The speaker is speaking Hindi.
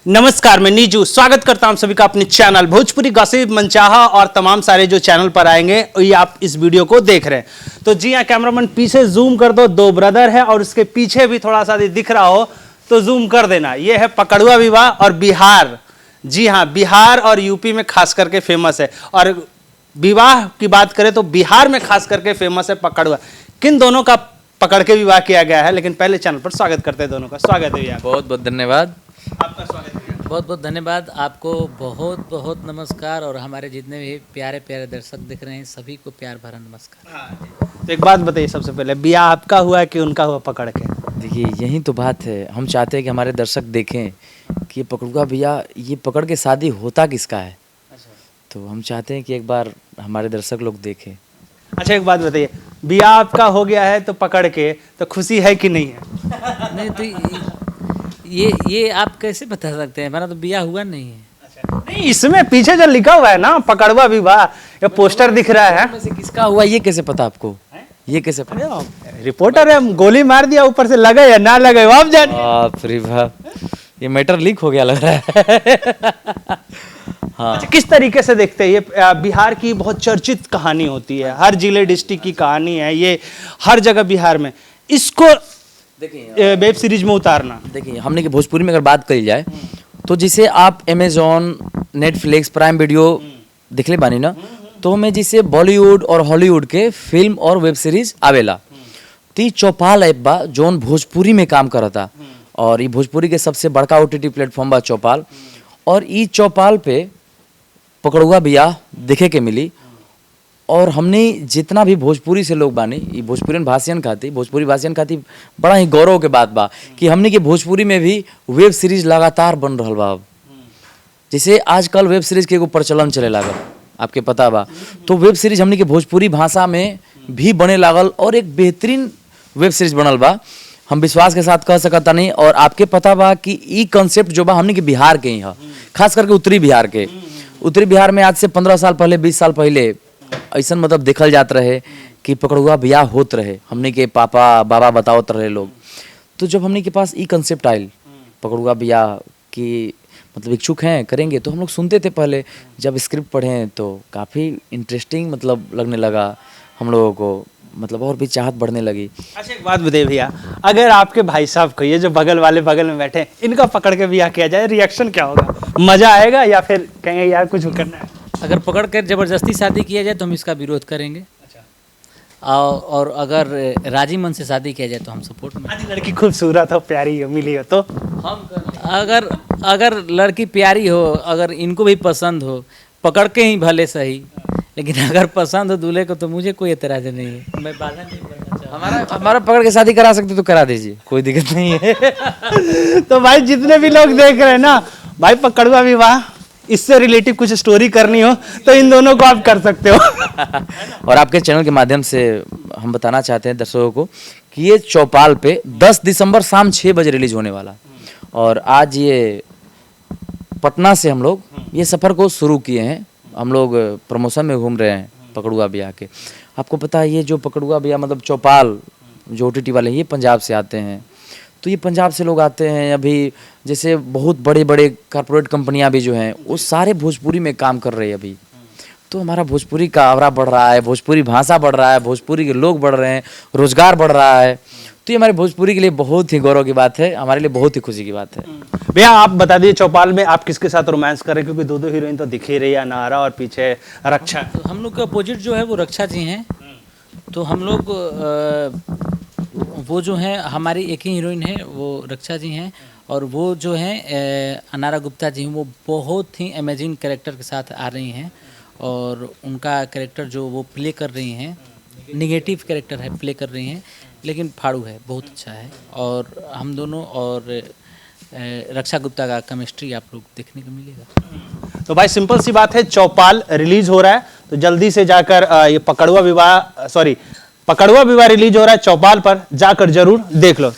नमस्कार, मैं नीजू स्वागत करता हूं सभी का अपने चैनल भोजपुरी गॉसिप मनचाहा और तमाम सारे जो चैनल पर आएंगे ये आप इस वीडियो को देख रहे हैं। तो जी हाँ, कैमरामैन पीछे जूम कर दो, दो ब्रदर है और उसके पीछे भी थोड़ा सा दिख रहा हो तो जूम कर देना। ये है पकड़ुआ विवाह और बिहार। जी हाँ, बिहार और यूपी में खास करके फेमस है, और विवाह की बात करें तो बिहार में खास करके फेमस है पकड़ुआ। किन दोनों का पकड़ के विवाह किया गया है, लेकिन पहले चैनल पर स्वागत करते हैं दोनों का। स्वागत है भैया, बहुत बहुत धन्यवाद। आपका स्वागत है। बहुत बहुत धन्यवाद आपको, बहुत बहुत नमस्कार। और हमारे जितने भी प्यारे प्यारे दर्शक दिख रहे हैं सभी को प्यार भरा नमस्कार। तो एक बात बताइए, सबसे पहले बिया आपका हुआ है कि उनका हुआ पकड़ के? देखिए, यही तो बात है। हम चाहते हैं कि हमारे दर्शक देखें कि ये पकड़ुआ भैया, ये पकड़ के शादी होता किसका है। तो हम चाहते हैं कि एक बार हमारे दर्शक लोग देखें। अच्छा, एक बात बताइए, बिया आपका हो गया है तो पकड़ के, तो खुशी है कि नहीं है? नहीं तो ये आप कैसे बता सकते हैं? हमारा तो ब्याह हुआ नहीं है। नहीं, इसमें पीछे जो लिखा हुआ है ना पकड़ुआ विवाह, ये पोस्टर दिख रहा है। में से किसका हुआ ये कैसे पता आपको? ये कैसे पता? रिपोर्टर है, हम गोली मार दिया, ऊपर से लगे या ना लगे आप जानिए। बाप रे बाप, ये मैटर लीक हो गया लग रहा है। हाँ, अच्छा, किस तरीके से देखते हैं? ये बिहार की बहुत चर्चित कहानी होती है, हर जिले डिस्ट्रिक्ट की कहानी है ये, हर जगह बिहार में। इसको देखिए वेब सीरीज में उतारना, देखिए हमने कि भोजपुरी में अगर बात करी जाए तो जिसे आप अमेजोन, नेटफ्लिक्स, प्राइम वीडियो दिखले बानी ना, तो हमें जिसे बॉलीवुड और हॉलीवुड के फिल्म और वेब सीरीज आवेला। तो चौपाल ऐप बा जोन भोजपुरी में काम करता, और ये भोजपुरी के सबसे बड़का OTT प्लेटफॉर्म बा चौपाल। और ई चौपाल पे पकड़ुआ बियाह देखे के मिली। और हमने जितना भी भोजपुरी से लोग बानी, ये भोजपुरियन भोजपुरी भाषियन खाती बड़ा ही गौरव के बात बा कि हमने के भोजपुरी में भी वेब सीरीज लगातार बन रहा बा। अब जैसे आजकल वेब सीरीज के एगो प्रचलन चले लागल, आपके पता बा, तो वेब सीरीज हमने के भोजपुरी भाषा में भी बने लागल और एक बेहतरीन वेब सीरीज बनल बा। हम विश्वास के साथ कह सकता नहीं। और आपके पता बा कि ई कंसेप्ट जो बा हमने के बिहार के ही है, खास करके उत्तरी बिहार के। उत्तरी बिहार में आज से 15 साल पहले, 20 साल पहले ऐसा मतलब देखल जात रहे कि पकड़ुआ बियाह होत रहे, हमने के पापा बाबा बतावत रहे लोग। तो जब हमने के पास ई कंसेप्ट आयल पकड़ुआ बियाह की, मतलब इच्छुक हैं करेंगे, तो हम लोग सुनते थे पहले। जब स्क्रिप्ट पढ़े तो काफ़ी इंटरेस्टिंग मतलब लगने लगा हम लोगों को, मतलब और भी चाहत बढ़ने लगी। अच्छा, एक बात बताइए भैया, अगर आपके भाई साहब को, ये जो बगल वाले बगल में बैठे, इनका पकड़ के बियाह किया जाए, रिएक्शन क्या होगा? मजा आएगा या फिर कहेंगे यार कुछ करना है? अगर पकड़ कर जबरदस्ती शादी किया जाए तो हम इसका विरोध करेंगे। अच्छा। और अगर राजी मन से शादी किया जाए तो हम सपोर्ट में। आज लड़की खूबसूरत हो, प्यारी हो, मिली हो तो हम अगर लड़की प्यारी हो, अगर इनको भी पसंद हो, पकड़ के ही भले सही, लेकिन अगर पसंद हो दूल्हे को तो मुझे कोई एतराज नहीं है, मैं बाधा नहीं करना चाहता। हमारा पकड़ के शादी करा सकते तो करा दीजिए, कोई दिक्कत नहीं है। तो भाई जितने भी लोग देख रहे हैं ना भाई, पकड़ुआ विवाह, इससे रिलेटिव कुछ स्टोरी करनी हो तो इन दोनों को आप कर सकते हो। और आपके चैनल के माध्यम से हम बताना चाहते हैं दर्शकों को कि ये चौपाल पे 10 दिसंबर शाम 6 बजे रिलीज होने वाला। और आज ये पटना से हम लोग ये सफ़र को शुरू किए हैं। हम लोग प्रमोशन में घूम रहे हैं पकड़ुआ बियाह के। आपको पता है ये जो पकड़ुआ बियाह मतलब चौपाल जो OTT वाले, ये पंजाब से आते हैं। तो ये पंजाब से लोग आते हैं। अभी जैसे बहुत बड़े बड़े कॉर्पोरेट कंपनियां भी जो हैं वो सारे भोजपुरी में काम कर रहे हैं अभी। तो हमारा भोजपुरी का आवरा बढ़ रहा है, भोजपुरी भाषा बढ़ रहा है, भोजपुरी के लोग बढ़ रहे हैं, रोजगार बढ़ रहा है। तो ये हमारे भोजपुरी के लिए बहुत ही गौरव की बात है, हमारे लिए बहुत ही खुशी की बात है। भैया आप बता दीजिए, चौपाल में आप किसके साथ रोमांस कर रहे हैं? क्योंकि दो हीरोइन तो दिख ही रही है, नारा और पीछे रक्षा। तो हम लोग के अपोजिट जो है वो रक्षा जी हैं। तो हम लोग वो जो है हमारी एक ही हीरोइन है, वो रक्षा जी हैं। और वो जो हैं अनारा गुप्ता जी, वो बहुत ही अमेजिंग कैरेक्टर के साथ आ रही हैं। और उनका कैरेक्टर जो वो प्ले कर रही हैं, निगेटिव कैरेक्टर है, प्ले कर रही हैं, लेकिन फाड़ू है, बहुत अच्छा है। और हम दोनों और रक्षा गुप्ता का केमिस्ट्री आप लोग देखने को मिलेगा। तो भाई सिंपल सी बात है, चौपाल रिलीज हो रहा है, तो जल्दी से जाकर ये पकड़ुआ विवाह रिलीज हो रहा है चौपाल पर, जाकर जरूर देख लो।